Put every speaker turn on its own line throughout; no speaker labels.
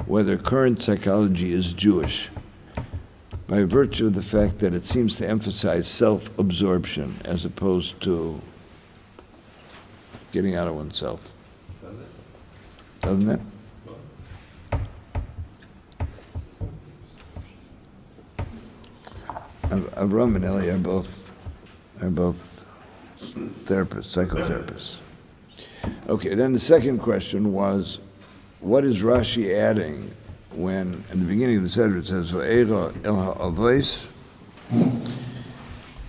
whether current psychology is Jewish, by virtue of the fact that it seems to emphasize self-absorption as opposed to getting out of oneself. Doesn't it? Avram and Eli are both therapists, psychotherapists. Okay, then the second question was, what is Rashi adding when, in the beginning of the Seder, it says, V'eira el ha'avos,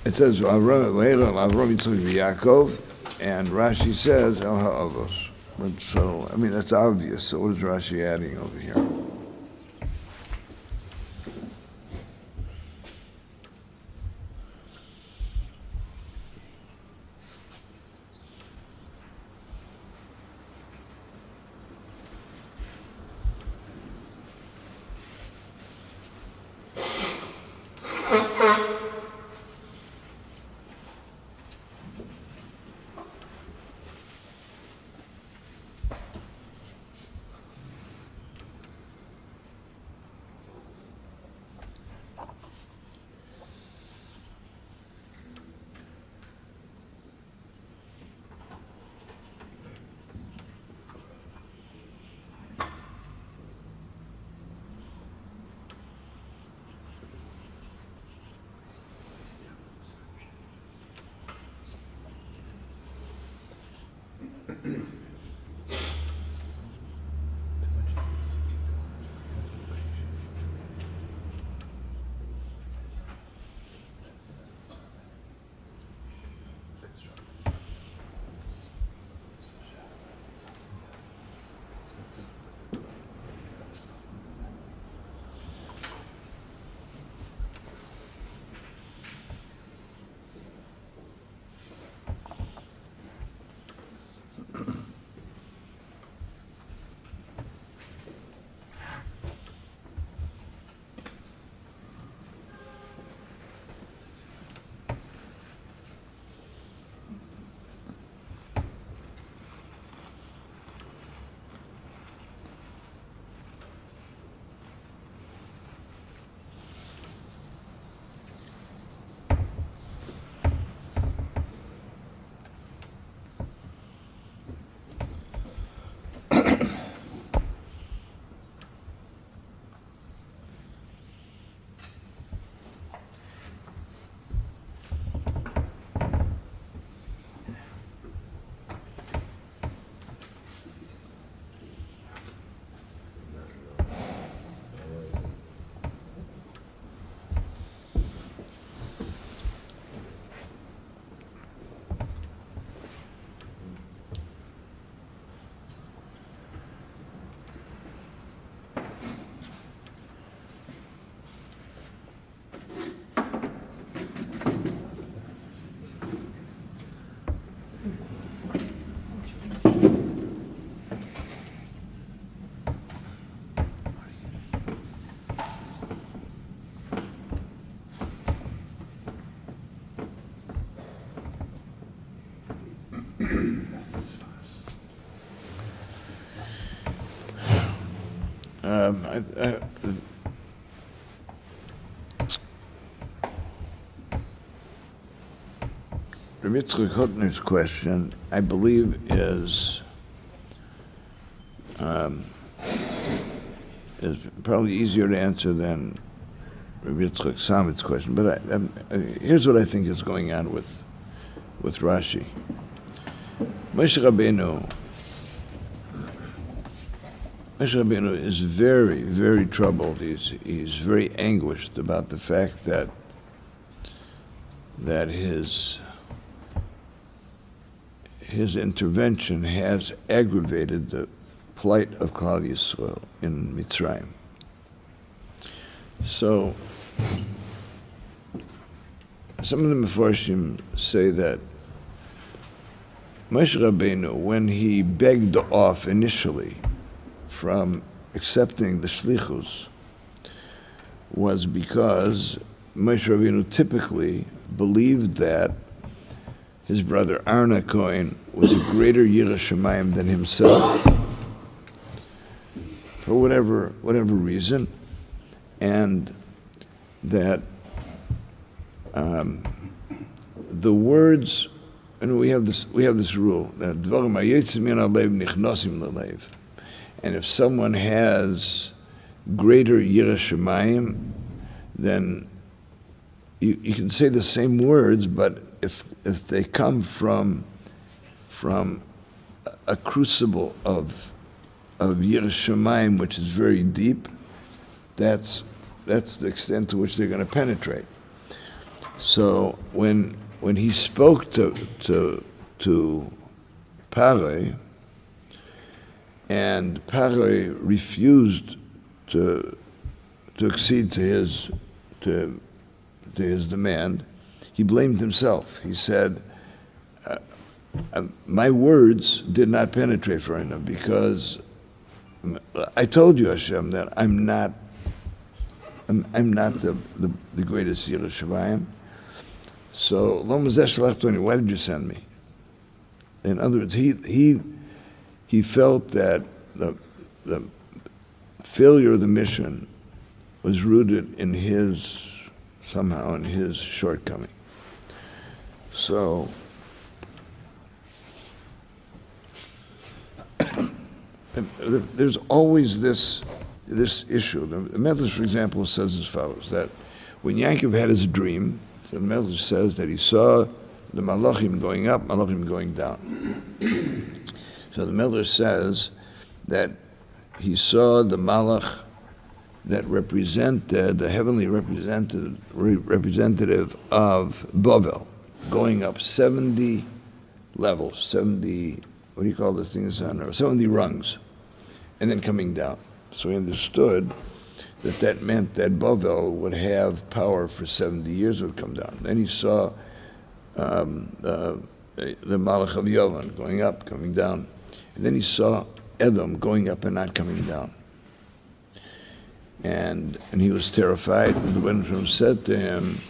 it says, V'eira el Avram Yitzchak v'Yaakov, and Rashi says, el ha'avos. So, I mean, that's obvious, so what is Rashi adding over here? Rabbi Yitzchak question, I believe, is probably easier to answer than Rabbi Yitzchak Samit's question. But here's what I think is going on with Rashi. Moshe Rabbeinu is very, very troubled. He's very anguished about the fact that his intervention has aggravated the plight of Klal Yisrael in Mitzrayim. So, some of the Mefarshim say that Moshe Rabbeinu, when he begged off initially from accepting the shlichus, was because Moshe Rabbeinu typically believed that his brother Aaron HaKohen was a greater Yireh Shamayim than himself. for whatever reason, and that the words, and we have this rule that and if someone has greater Yirah Shamayim, then you can say the same words, but if they come from a crucible of Yirah Shamayim, which is very deep, that's the extent to which they're going to penetrate. So when he spoke to Paroi, and Paroi refused to accede to his demand, he blamed himself. He said, my words did not penetrate for him because I told you, Hashem, that I'm not the greatest Yirah Shamayim. So, why did you send me? In other words, he felt that the failure of the mission was rooted in his shortcoming. So, there's always this issue. The Medrash, for example, says as follows, that when Yaakov had his dream, so the Medrash says that he saw the Malachim going up, Malachim going down. So the Medrash says that he saw the Malach that represented, the heavenly representative of Bavel, going up 70 levels, 70, what do you call the things on there, 70 rungs, and then coming down. So he understood that meant that Bavel would have power for 70 years, would come down. Then he saw the Malach of Yovan going up, coming down. And then he saw Edom going up and not coming down. And he was terrified. And the Rebbeinu said to him,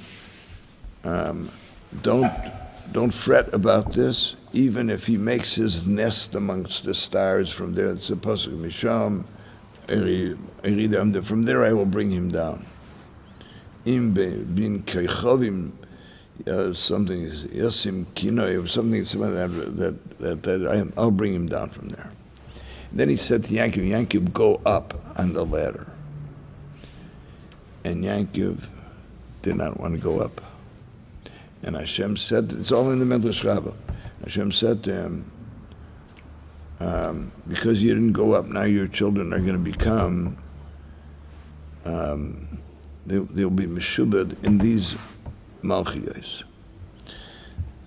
don't fret about this, even if he makes his nest amongst the stars from there. It's a pasuk Misham. From there I will bring him down. Something yasim kinoi, something that I'll bring him down from there. Then he said to Yaakov, go up on the ladder. And Yaakov did not want to go up. And Hashem said, it's all in the Medrash Rabbah. Hashem said to him, because you didn't go up, now your children are going to become, they'll be meshubed in these malchiyos.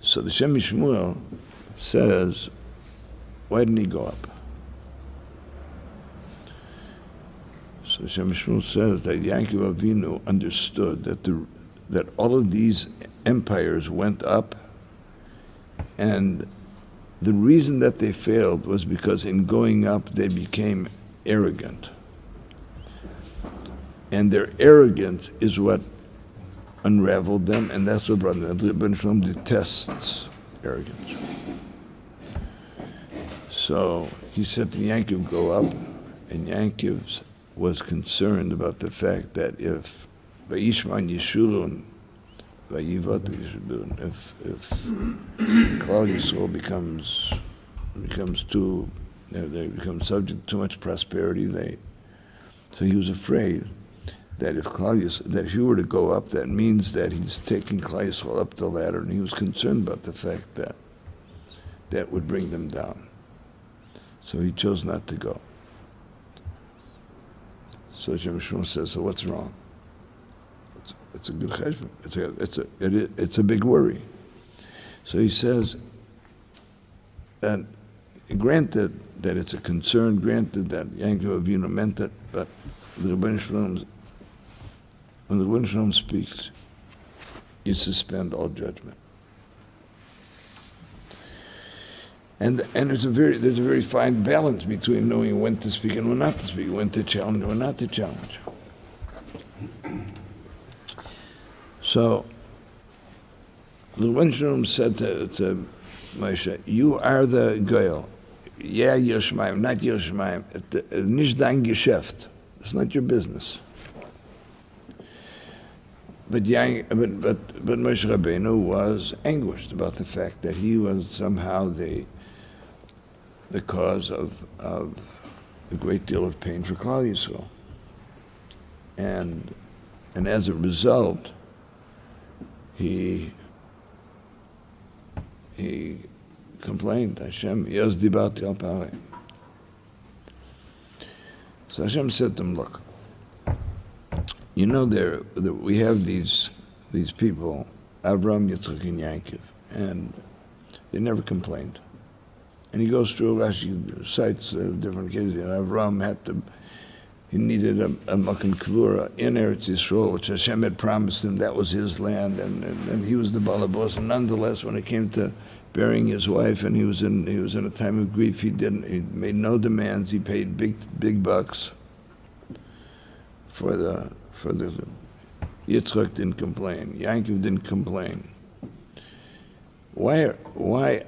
So the Shem Shmuel says, why didn't he go up? So Shem Shmuel says that Yaakov Avinu understood that all of these empires went up, and the reason that they failed was because in going up they became arrogant. And their arrogance is what unraveled them, and that's what brought them. Rabbi Michel detests arrogance. So he said to Yaakov, go up, and Yaakov was concerned about the fact that if Vayishman Yeshurun, Vayivat Yeshurun, if Klal Yisrael becomes too, they become subject to too much prosperity, so he was afraid that if he were to go up, that means that he's taking Klal Yisrael up the ladder, and he was concerned about the fact that that would bring them down. So he chose not to go. So Shem Shmuel says, so what's wrong? It's a good cheshbon. It's a big worry. So he says that granted that it's a concern, granted that Yaakov Avinu meant it, but the Rebbeinu Shalom, when the Rebbeinu Shalom speaks, you suspend all judgment. And there's a very fine balance between knowing when to speak and when not to speak, when to challenge and when not to challenge. So the Rebbeinu Shalom said to Moshe, you are the Goel. yeah, Yerushalayim, not Yerushalayim. Nicht dein Geschäft. It's not your business. But Moshe Rabbeinu was anguished about the fact that he was somehow the cause of a great deal of pain for Klal Yisrael. And as a result, he complained, Hashem, Yos dibarti al parei. So Hashem said to him, look, you know we have these people, Avram, Yitzchak, and Yaakov, and they never complained. And he goes through Rashi cites different cases. Avram he needed a Makan Kvura in Eretz Yisrael, which Hashem had promised him. That was his land, and he was the balabos. And nonetheless, when it came to burying his wife, and he was in a time of grief, he made no demands. He paid big bucks for the Yitzchak didn't complain. Yaakov didn't complain. Why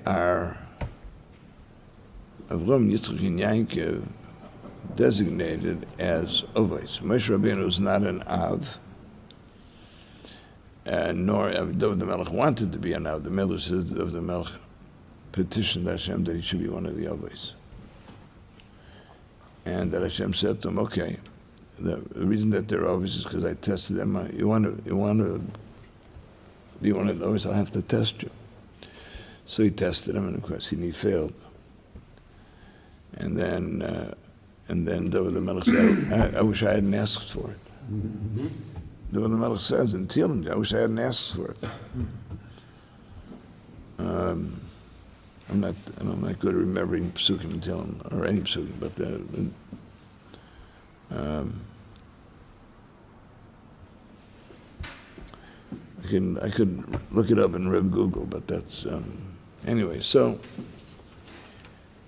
are Avram, Yitzchak, and Yaakov designated as Ovais? Moshe Rabbeinu was not an Av, nor David the Melech wanted to be an Av. The Melech says David the Melech petitioned Hashem that he should be one of the Ovais. And that Hashem said to him, okay, the reason that they're Ovais is because I tested them. You want to be one of those, I'll have to test you. So he tested him, and of course he failed. And then David the Melech said, I wish I hadn't asked for it. Mm-hmm. David the Melech says in Tehillim, I wish I hadn't asked for it. I'm not good at remembering psukim in Tehillim, or any psukim, but I could look it up in Reb Google, but that's anyway. So.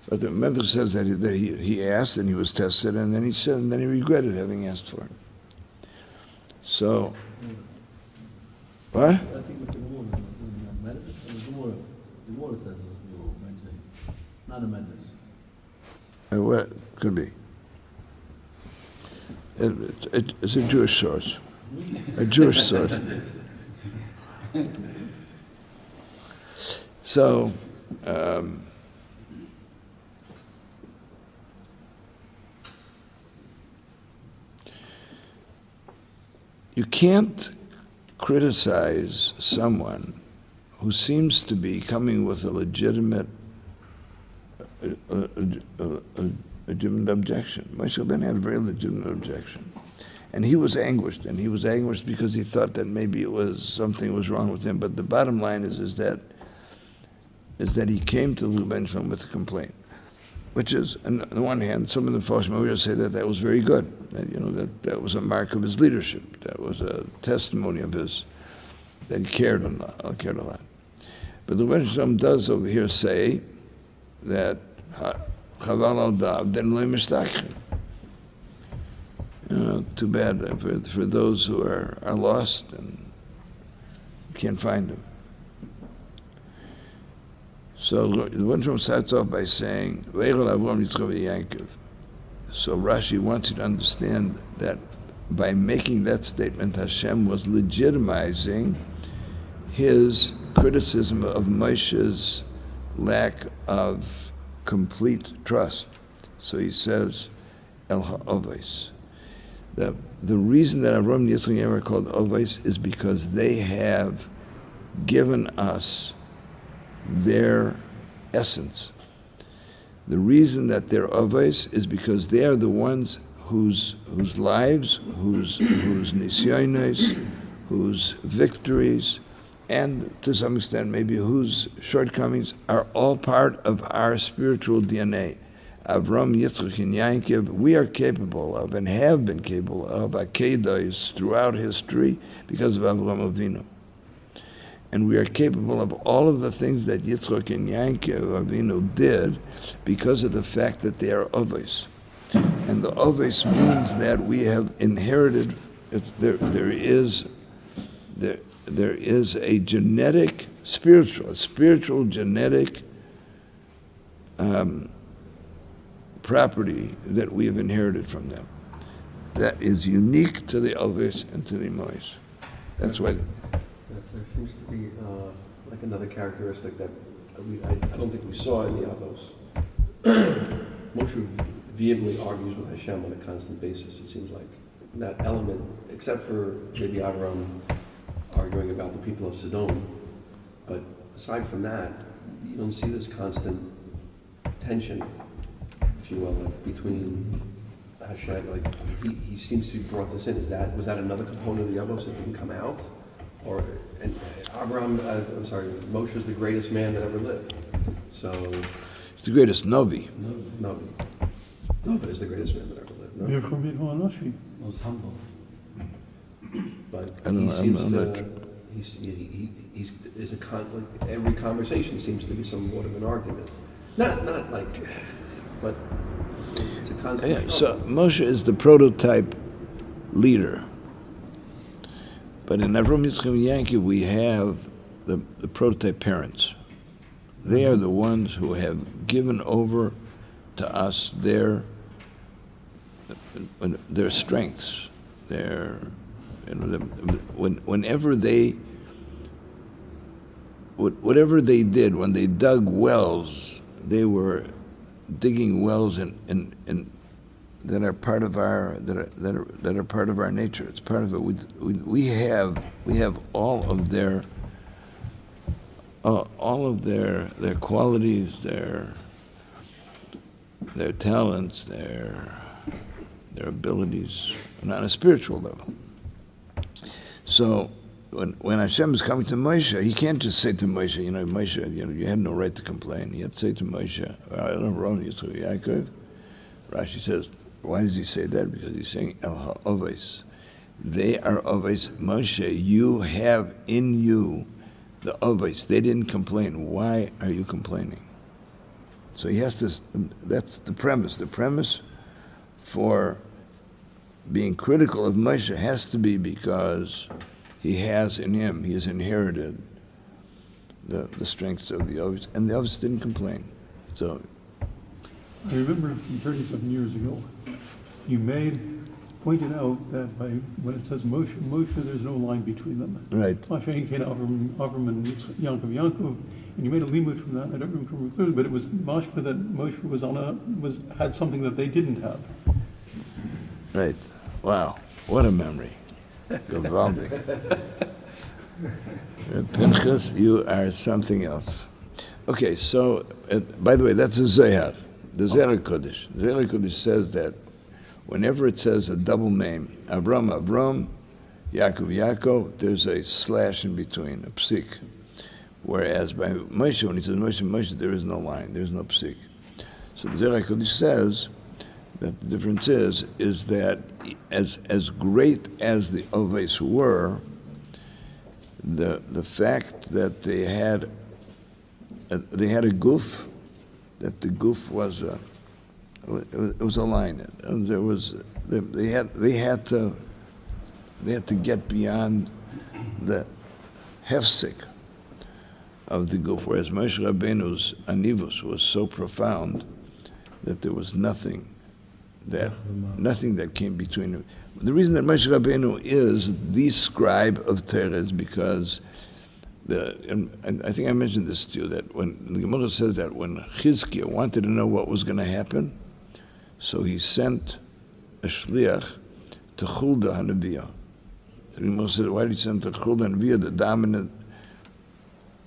But the Medrash says that he asked and he was tested, and then he regretted having asked for it. So, what?
I think it's a Gemara. The Gemara says you mentioned, not a Medrash.
What could be? It's a Jewish source, a Jewish source. So. You can't criticize someone who seems to be coming with a legitimate objection. Moshe Rabbeinu had a very legitimate objection. And he was anguished, because he thought that maybe something was wrong with him. But the bottom line is that he came to the Benjamin with a complaint, which is, on the one hand, some of the Foshim will say that was very good. That was a mark of his leadership. That was a testimony of his, that he cared a lot. But the Rebbe does over here say that Chaval al Dav then lo mishtachim. Too bad for those who are lost and can't find them. So the one starts off by saying, so Rashi wants you to understand that by making that statement, Hashem was legitimizing his criticism of Moshe's lack of complete trust. So he says, El Ha'ovais. The reason that Avram, Yitzchak, and Yaakov are called Ovais is because they have given us their essence. The reason that they're Ovais is because they are the ones whose lives, whose nisyonos, whose victories, and to some extent maybe whose shortcomings are all part of our spiritual DNA. Avram, Yitzchak, and Yaakov, we are capable of and have been capable of akedos throughout history because of Avram Avinu. And we are capable of all of the things that Yitzchak and Yaakov Avinu did because of the fact that they are Ovais. And the Ovais means that we have inherited, there is a genetic, spiritual genetic property that we have inherited from them. That is unique to the Ovis and to the Mois. That's why.
There seems to be like another characteristic that I don't think we saw in the Avos. Moshe vehemently argues with Hashem on a constant basis. It seems like that element, except for maybe Avram arguing about the people of Sodom, but aside from that, you don't see this constant tension, if you will, like between Hashem. Like he seems to have brought this in. Was that another component of the Avos that didn't come out? Or and Moshe is the greatest man that ever lived. So
He's the greatest Novi.
No, but is the greatest man that ever lived. No.
Most humble.
But
I don't know,
he seems
I'm
to.
not-
He's like every conversation seems to be somewhat of an argument. Not like, but it's a constant
Yeah,
struggle.
so Moshe is the prototype leader. But in Avram, Yitzchak, and Yankov, we have the prototype parents. They are the ones who have given over to us their strengths, whenever they, whatever they did, when they dug wells, they were digging wells in that are part of our that are part of our nature. It's part of it. We have all of their qualities, their talents, their abilities, and on a spiritual level. So when Hashem is coming to Moshe, he can't just say to Moshe, Moshe, you had no right to complain. He had to say to Moshe, Yaakov. Rashi says, why does he say that? Because he's saying El Ha'oves. They are Oves. Moshe, you have in you the Oves. They didn't complain. Why are you complaining? So he has to, that's the premise. The premise for being critical of Moshe has to be because he has in him, he has inherited the strengths of the Oves, and the Oves didn't complain. So
I remember from 37 years ago, you pointed out that when it says Moshe, there's no line between them.
right.
Moshe, Avram, and Yankov, and you made a limud from that. I don't remember clearly, but it was mashma that Moshe had something that they didn't have.
Right. Wow. What a memory. Gewaldig. Pinchas, you are something else. Okay, so, by the way, that's a Zohar. The Zohar Kodesh. The Zohar Kodesh says that whenever it says a double name, Avram, Yaakov, there's a slash in between, a psik. Whereas by Moshe, when he says Moshe, there is no line, there's no psik. So the Zohar Kodesh says that the difference is that as great as the Oves were, the fact that they had a goof, that the goof was it was a line. And there was they had to get beyond the hefsek of the goof, whereas Moshe Rabbeinu's anivus was so profound that there was nothing that came between them. The reason that Moshe Rabbeinu is the scribe of Torah is because and I think I mentioned this to you, that when the Gemara says that when Chizkiah wanted to know what was going to happen, so he sent a shliach to Chulda HaNeviah. The Gemara says, why did he send to Chulda HaNeviah? The dominant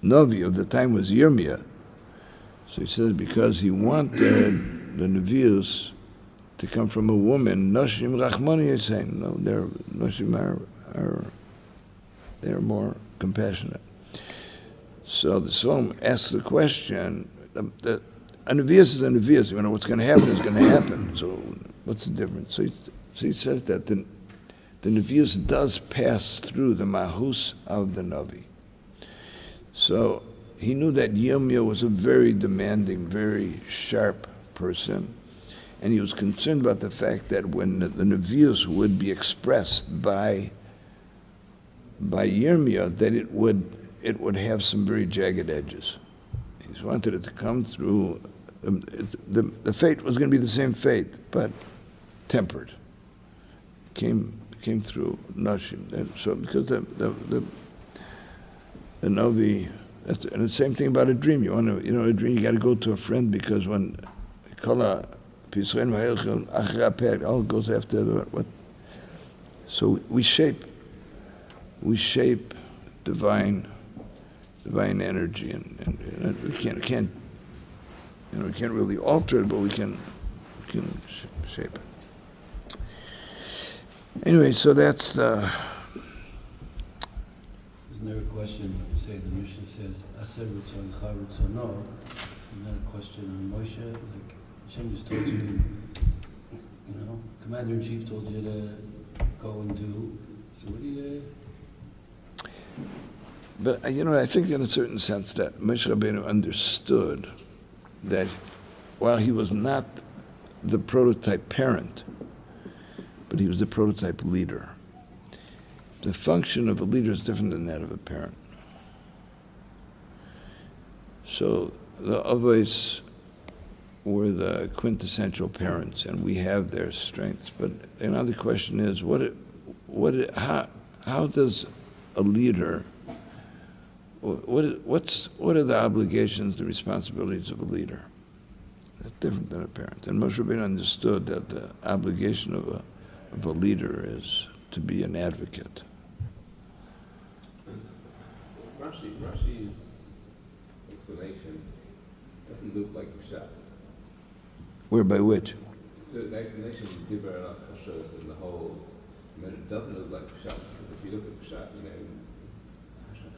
Navi of the time was Yirmiyah. So he says because he wanted the Nevius to come from a woman. Noshim Rachmani is saying, no, Noshim they're more compassionate. So the Psalm asks the question, a Nevius is a Nevius, what's going to happen is going to happen. So what's the difference? So he says that the Nevius does pass through the Mahus of the Navi. So he knew that Yirmiyah was a very demanding, very sharp person, and he was concerned about the fact that when the Nevius would be expressed by Yirmiyah, that it would have some very jagged edges. He wanted it to come through the fate was going to be the same fate, but tempered. Came through Nashim. And so because the Novi, and the same thing about a dream. You want to, a dream. You got to go to a friend because when Kala all goes after what. So we shape divine energy, and we can't we can't really alter it, but we can shape it. Anyway, so that's the.
Isn't there a question when you say the Mishnah says Aser Ritzon Cha Ritzono? Isn't that a question on Moshe? Like Hashem just told you, Commander in Chief told you to go and do. So what do you?
But I think in a certain sense that Moshe Rabbeinu understood that while he was not the prototype parent, but he was the prototype leader. The function of a leader is different than that of a parent. So the Avos were the quintessential parents, and we have their strengths. But another question is, how does a leader? What are the obligations, the responsibilities of a leader? That's different than a parent. And Moshe Rabbeinu understood that the obligation of a leader is to be an advocate.
Rashi's explanation doesn't look like Pshat.
Whereby which?
The explanation of Dibber and Kashos and the whole it doesn't look like Pshat, because if you look at Pshat,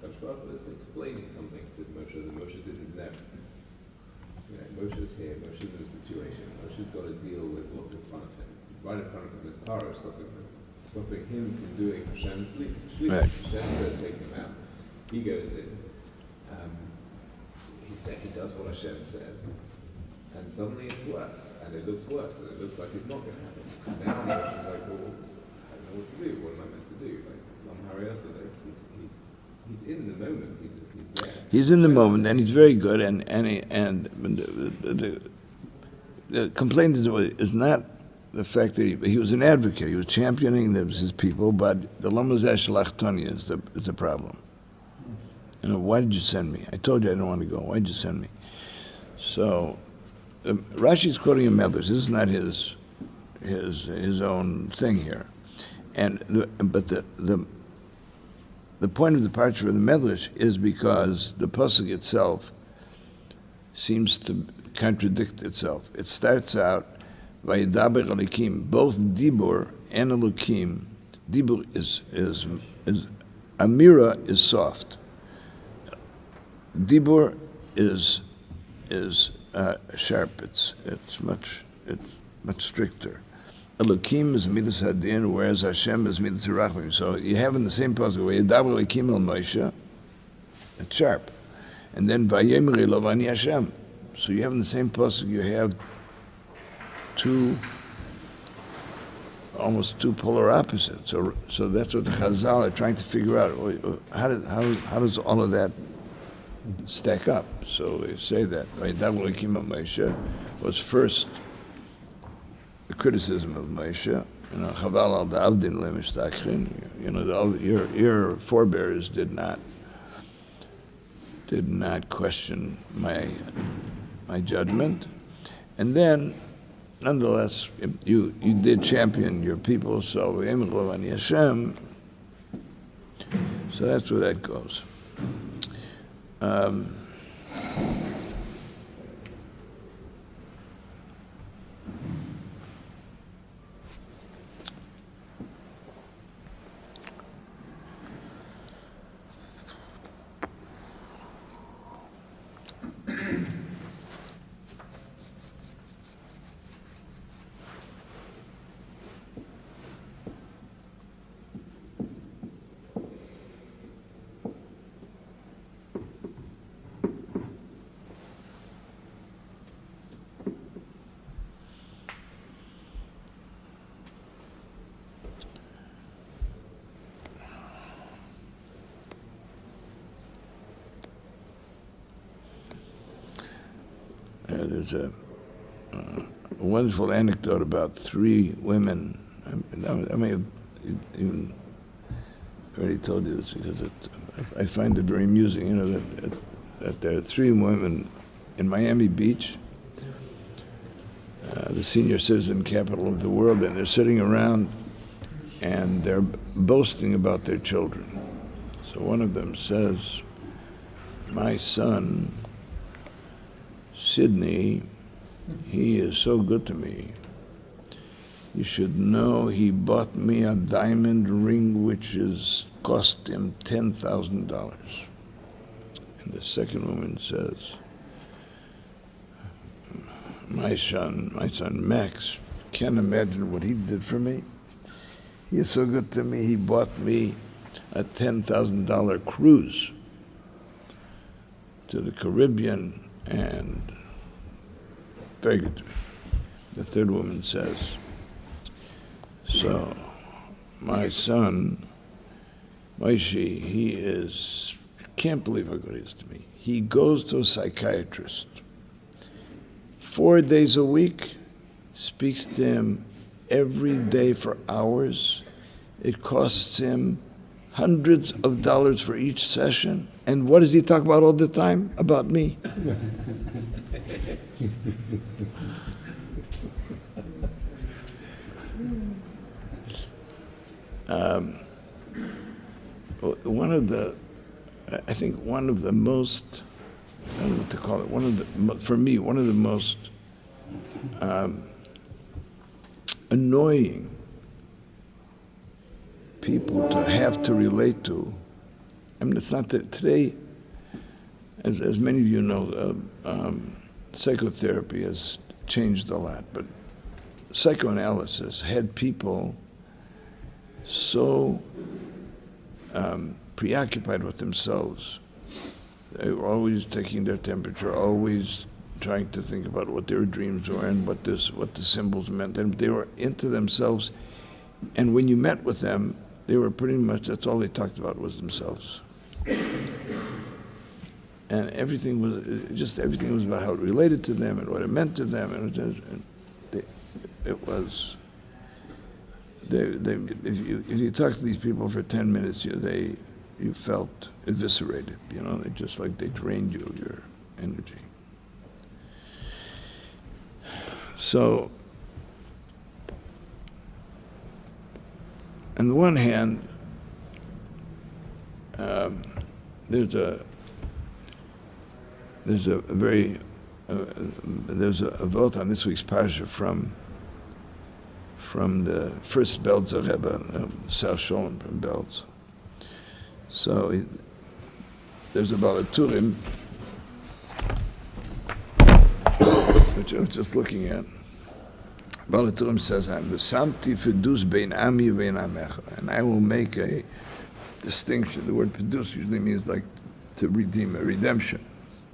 Kadosh Baruch Hu is explaining something to Moshe that Moshe didn't know. Moshe's here, Moshe's in a situation, Moshe's got to deal with what's in front of him. Right in front of him is Paro stopping him from doing Hashem's sleep.
Right.
Hashem says take him out. He goes in. He does what Hashem says. And suddenly it's worse. And it looks worse. And it looks like it's not going to happen. And now Moshe's like, well, I don't know what to do. What am I meant to do? Like, he's in the moment. He's there.
He's in the moment, and he's very good. And the complaint is not the fact that he was an advocate. He was championing his people, but the Lamazah Shlachtoni is the problem. Why did you send me? I told you I didn't want to go. Why did you send me? So Rashi's quoting a Medrash. This is not his own thing here. But the point of departure of the Medrash is because the pasuk itself seems to contradict itself. It starts out Vayidaber Elokim. Both Dibur and Elokim. Dibur is Amira is soft. Dibur is sharp. It's much stricter. Elokim is midas hadin, whereas Hashem is midas rachmim. So you have in the same pasuk where Yedaber Elokim el Moshe, it's sharp, and then Vayemer Elov ani Hashem. So you have in the same pasuk you have almost two polar opposites. So that's what the Chazal are trying to figure out. How does all of that stack up? So they say that Vayedaber Elokim el Moshe was first the criticism of Moshe, Chaval al Da'avdin le'mishtachrin, your forebears did not question my judgment, and then nonetheless you did champion your people. So V'yemrov ani Hashem. So that's where that goes. there's a wonderful anecdote about three women. I may have even already told you this because I find it very amusing, you know, that there are three women in Miami Beach, the senior citizen capital of the world, and they're sitting around and they're boasting about their children. So one of them says, my son, Sidney, he is so good to me. You should know he bought me a diamond ring which is cost him $10,000. And the second woman says, my son Max, can't imagine what he did for me. He is so good to me, he bought me a $10,000 cruise to the Caribbean, and very good to me. The third woman says, so my son, Moshe, he is, can't believe how good he is to me. He goes to a psychiatrist 4 days a week, speaks to him every day for hours. It costs him hundreds of dollars for each session. And what does he talk about all the time? About me. I think one of the most, I don't know what to call it, for me, one of the most annoying people to have to relate to. I mean, it's not that today, as many of you know, psychotherapy has changed a lot, but psychoanalysis had people so preoccupied with themselves. They were always taking their temperature, always trying to think about what their dreams were and what the symbols meant. And they were into themselves. And when you met with them, they were pretty much, that's all they talked about was themselves. And everything was about how it related to them and what it meant to them. And if you talk to these people for 10 minutes, you felt eviscerated, you know, they drained you of your energy. So, on the one hand, there's a vote on this week's parsha from the first Belzer Rebbe, Sar Sholem from Belz. So there's a Balaturim, which I was just looking at. Balaturim says, "V'samti fidus bein ami vein amecha," and I will make a distinction. The word fidus usually means like to redeem, a redemption.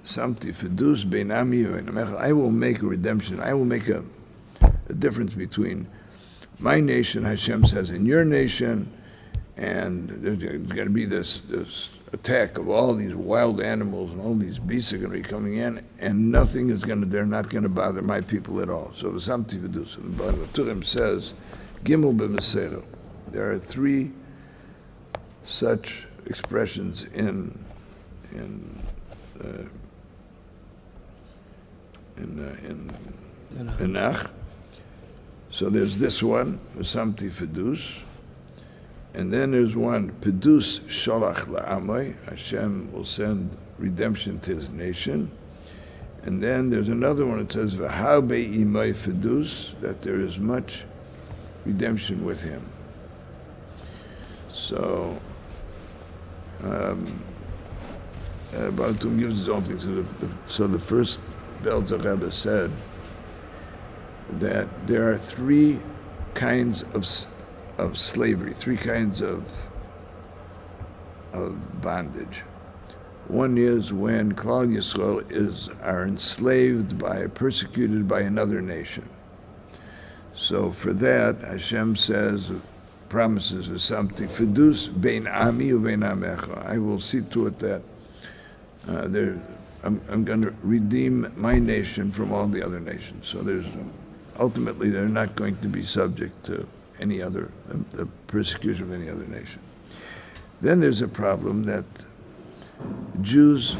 Samti fidus bein ami vein amecha. I will make a redemption. I will make a difference between my nation, Hashem says, and your nation, and there's going to be this attack of all these wild animals, and all these beasts are going to be coming in, and they're not going to bother my people at all. So V'samti v'dus. And the Turim says, Gimel b'Mesero. There are three such expressions in Enoch. So there's this one, V'samti Fidus, and then there's one, Fidus Sholach La'amai, Hashem will send redemption to his nation. And then there's another one that says, V'harbe imay Fidus, that there is much redemption with him. So, Baltum gives his own thing. So the first Belzer Rebbe said that there are three kinds of slavery, three kinds of bondage. One is when Klal Yisrael are enslaved persecuted by another nation. So for that, Hashem says, promises or something, Fidus bein ami uvein amecha. I will see to it that I'm going to redeem my nation from all the other nations. So ultimately they're not going to be subject to any other, the persecution of any other nation. Then there's a problem that Jews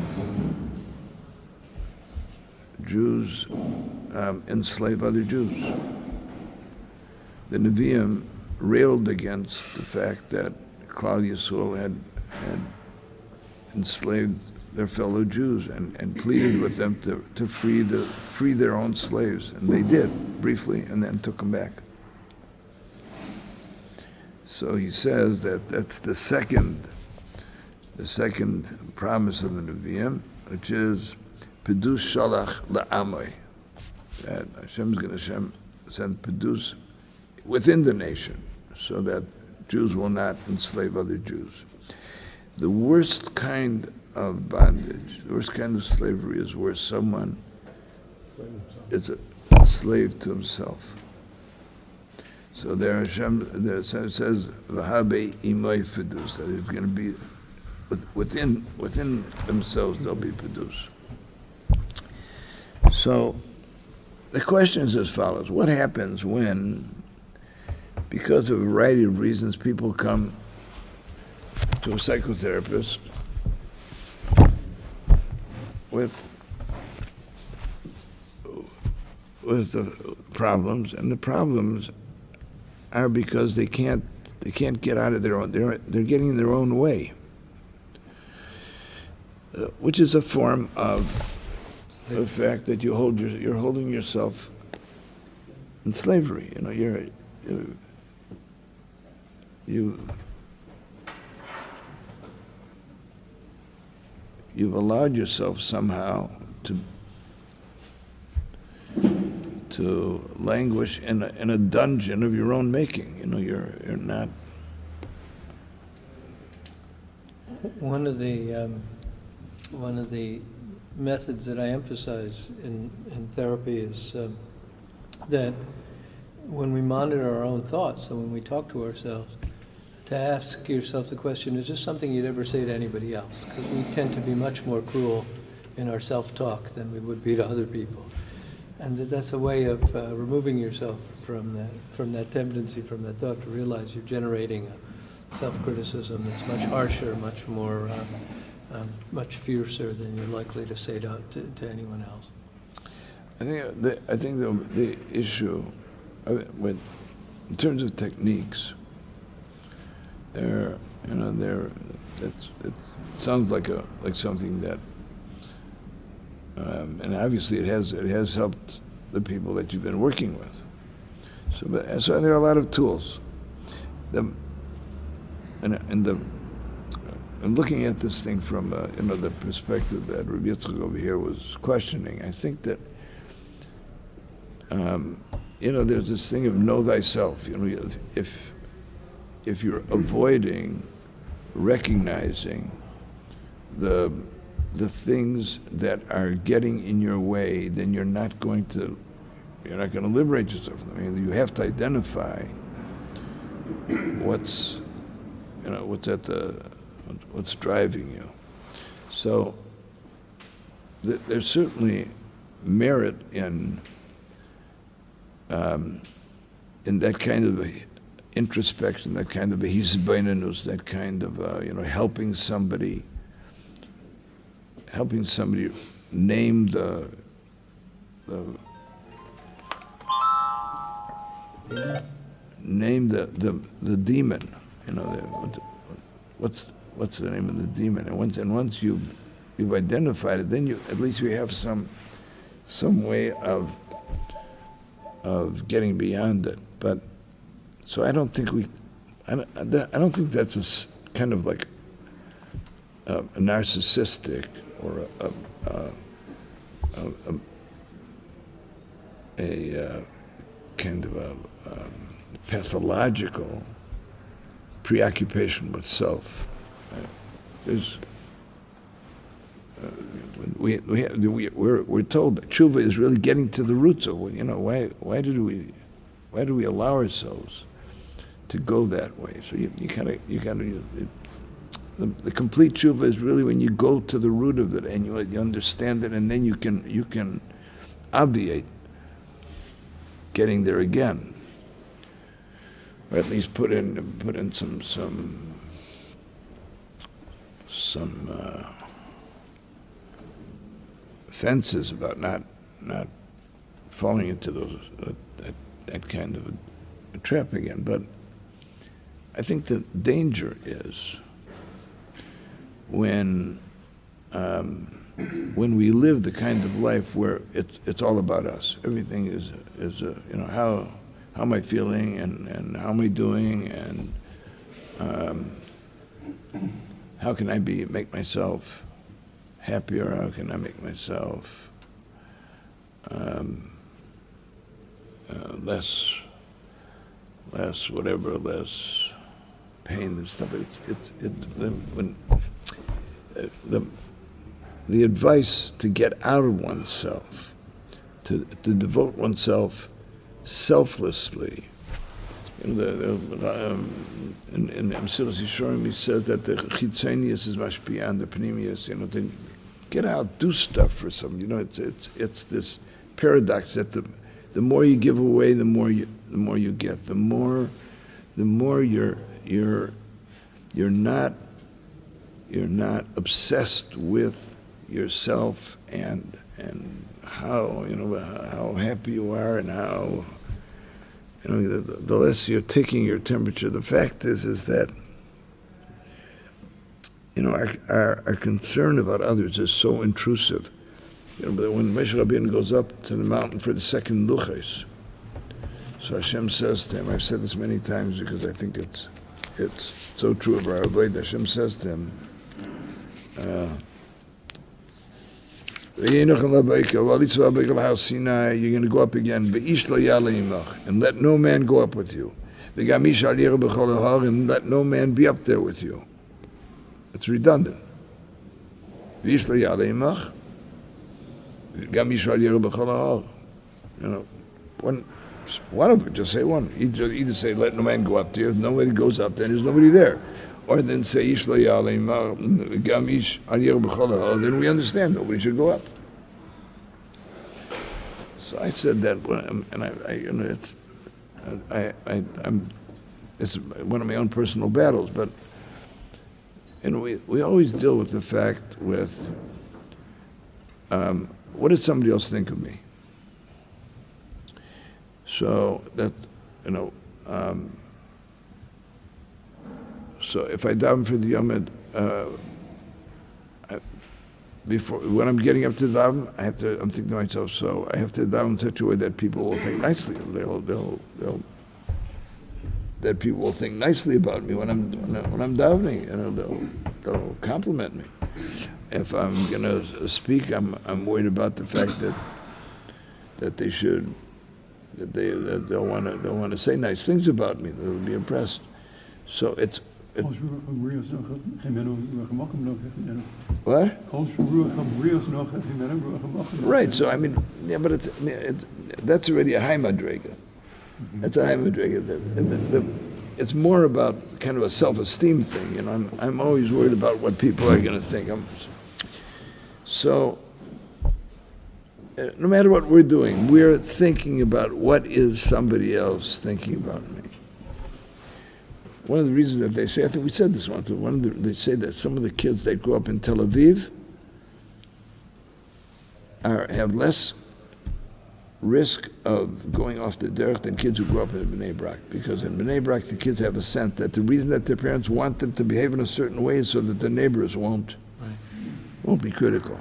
enslave other Jews. The Nevi'im railed against the fact that Klal Yisrael had enslaved their fellow Jews and pleaded with them to free their own slaves, and they did briefly, and then took them back. So he says that's the second promise of the Nevi'im, which is Pedus Shalach La'amai, that Hashem is going to send Pedus within the nation, so that Jews will not enslave other Jews. The worst kind of bondage, the worst kind of slavery is where someone is a slave to himself. So there Hashem says, V'habei imay fidus, that it's going to be within themselves they'll be pedus. So the question is as follows: what happens when, because of a variety of reasons, people come to a psychotherapist with the problems, and the problems are because they can't get out of their own, they're getting in their own way, which is a form of the fact that you're holding yourself in slavery. You know, you've allowed yourself somehow to languish in a dungeon of your own making. You know, you're not.
One of the methods that I emphasize in therapy is that when we monitor our own thoughts, so when we talk to ourselves, to ask yourself the question, is this something you'd ever say to anybody else? Because we tend to be much more cruel in our self-talk than we would be to other people. And that's a way of removing yourself from that tendency, from that thought, to realize you're generating a self-criticism that's much harsher, much more, much fiercer than you're likely to say to anyone else.
I think the issue, in terms of techniques, it sounds like something that, and obviously it has helped the people that you've been working with. So there are a lot of tools. And looking at this thing from the perspective that Rabbi Yitzchak over here was questioning, I think that there's this thing of know thyself. You know, if you're avoiding recognizing the things that are getting in your way, then you're not going to liberate yourself. I mean, you have to identify what's driving you. So there's certainly merit in that kind of introspection, that kind of a hisbeinenus, that kind of helping somebody name the demon. You know, what's the name of the demon? And once you've identified it, then at least you have some way of getting beyond it. But so I don't think that's a kind of like a narcissistic or a kind of a pathological preoccupation with self. We're told that tshuva is really getting to the roots of why do we allow ourselves to go that way? So you gotta the complete tshuva is really when you go to the root of it and you understand it, and then you can obviate getting there again, or at least put in some fences about not falling into those that kind of a trap again. But I think the danger is when we live the kind of life where it's all about us. Everything is how am I feeling and how am I doing, and how can I make myself happier? How can I make myself less pain and stuff? The advice to get out of oneself, to devote oneself selflessly. In Mesilas Yesharim, he says that the chitzonius is mashpia on the pnimius. To get out, do stuff for some. It's this paradox that the more you give away, the more you get. The more you're not obsessed with yourself and how happy you are, and how the less you're taking your temperature. The fact is that our concern about others is so intrusive. But when Moshe Rabbeinu goes up to the mountain for the second luches, so Hashem says to him, I've said this many times because I think it's so true of our avodah. Hashem says to him, you're going to go up again, and let no man go up with you, and let no man be up there with you. It's redundant. One of it, just say one. Either say, let no man go up there. If nobody goes up, then there's nobody there. Or then say, then we understand nobody should go up. So I said that, and it's one of my own personal battles, but we always deal with the fact with, what did somebody else think of me? So that, so if I daven for the Yomid, when I'm getting up to daven, I'm thinking to myself, so I have to daven in such a way that people will think nicely. That people will think nicely about me when I'm davening, they'll compliment me. If I'm going to speak, I'm worried about the fact that they'll want to say nice things about me. They'll be impressed. So it's what? Right. So but that's already a high madrega. That's a high madrega. It's more about kind of a self-esteem thing. I'm always worried about what people are going to think. So no matter what we're doing, we're thinking about what is somebody else thinking about me. One of the reasons that they say, I think we said this once, they say that some of the kids that grow up in Tel Aviv have less risk of going off the derech than kids who grew up in Bnei Brak. Because in Bnei Brak, the kids have a sense that the reason that their parents want them to behave in a certain way is so that the neighbors won't be critical.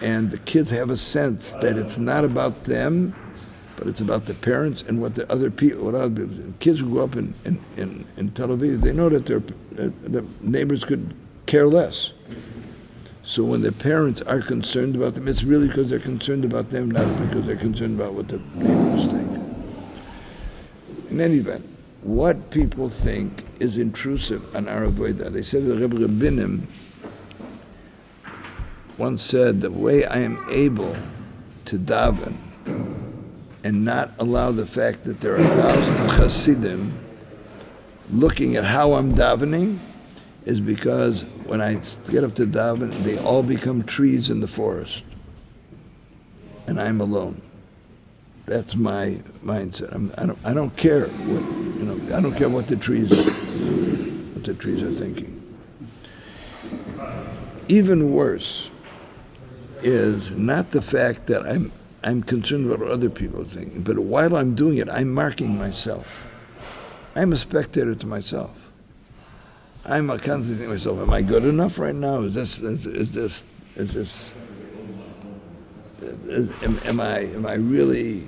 And the kids have a sense that it's not about them, but it's about the parents and what the other people. Kids who grow up in Tel Aviv, they know that the neighbors could care less. So when their parents are concerned about them, it's really because they're concerned about them, not because they're concerned about what the neighbors think. In any event, what people think is intrusive on our avodah. They said that Rebbe Rabbinim once said, the way I am able to daven and not allow the fact that there are 1,000 Hasidim looking at how I'm davening is because when I get up to daven, they all become trees in the forest, and I'm alone. That's my mindset. I don't care what, I don't care what the trees are thinking. Even worse is not the fact that I'm concerned about what other people are thinking, but while I'm doing it, I'm marking myself. I'm a spectator to myself. I'm constantly thinking to myself, am I good enough right now? Am I really,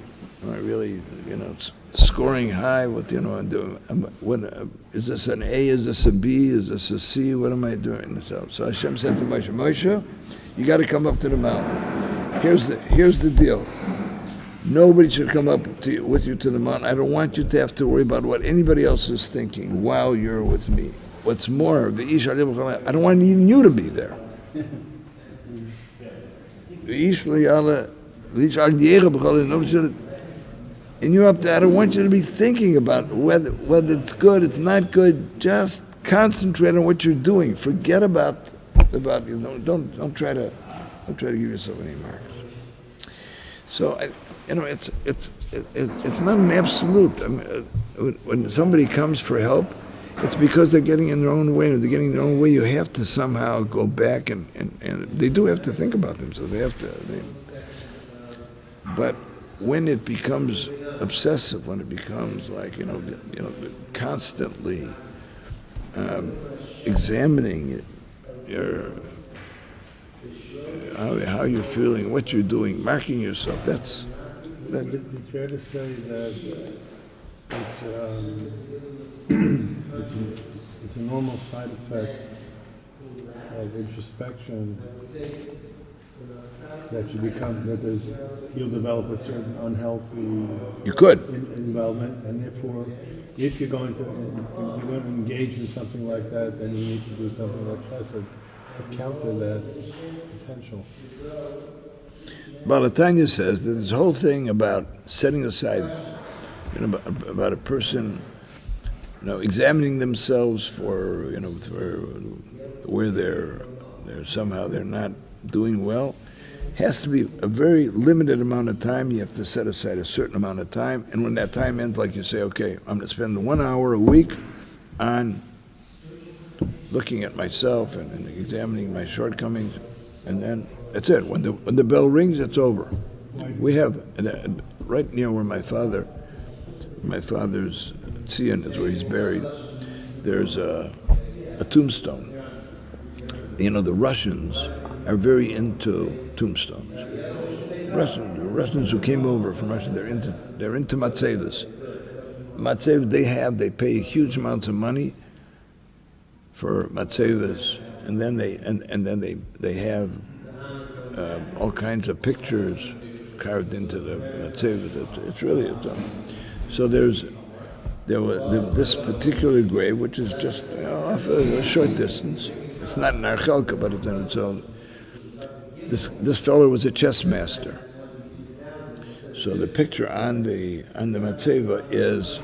scoring high? What, I'm doing? Is this an A? Is this a B? Is this a C? What am I doing? So Hashem said to Moshe, Moshe, you got to come up to the mountain. Here's the deal. Nobody should come up with you to the mountain. I don't want you to have to worry about what anybody else is thinking while you're with me. What's more, I don't want even you to be there. And you're up there, I don't want you to be thinking about whether it's good, it's not good. Just concentrate on what you're doing. Forget about you. Don't try to give yourself any marks. So it's not an absolute. I mean, when somebody comes for help, it's because they're getting in their own way, or they're getting in their own way. You have to somehow go back and they do have to think about themselves. But when it becomes obsessive, when it becomes like constantly examining how you're feeling, what you're doing, marking yourself,
Would it be fair to say that it's a normal side effect of introspection that you'll develop a certain unhealthy environment, and therefore, if you're going to engage in something like that, then you need to do something like chesed to counter that potential.
Balatanya says that this whole thing about setting aside, about a person, examining themselves for where they're somehow they're not doing well, has to be a very limited amount of time. You have to set aside a certain amount of time, and when that time ends, like you say, okay, I'm going to spend 1 hour a week on looking at myself and examining my shortcomings, and then that's it. When the bell rings, it's over. We have right near where my father's Tzion is, where he's buried. There's a tombstone. The Russians are very into tombstones. Russians who came over from Russia, they're into matzevas. They pay huge amounts of money for matzevas, and then they have all kinds of pictures carved into the matzevas. It's really so there was this particular grave, which is just off a short distance. It's not an archelka, but it's on its own. This fellow was a chess master. So the picture on the matzeva is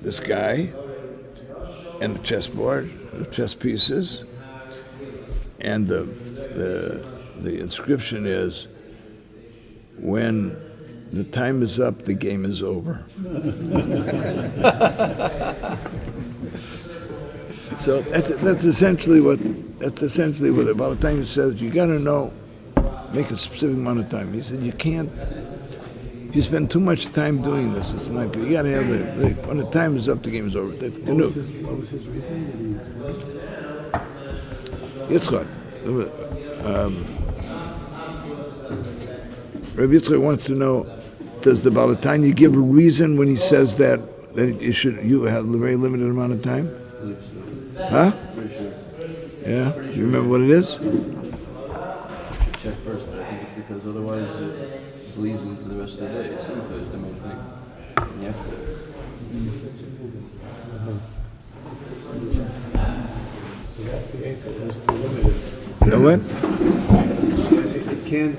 this guy and a chessboard, the chess pieces, and the inscription is, "When the time is up, the game is over." So that's essentially what the Balatanya says. You got to make a specific amount of time. He said you can't. If you spend too much time doing this, it's not good. You got to have when the time is up, the game is over.
What was his reason?
Yitzchak. Rabbi Yitzchak wants to know: does the Balatanya give a reason when he says that you have a very limited amount of time? Huh?
Pretty sure.
Yeah? Do you remember what it is?
Check first, but I think it's because otherwise it bleeds into the rest of the day. It's simple, is the main thing. And you have to.
So that's the answer. It's limited.
You know what?
It can,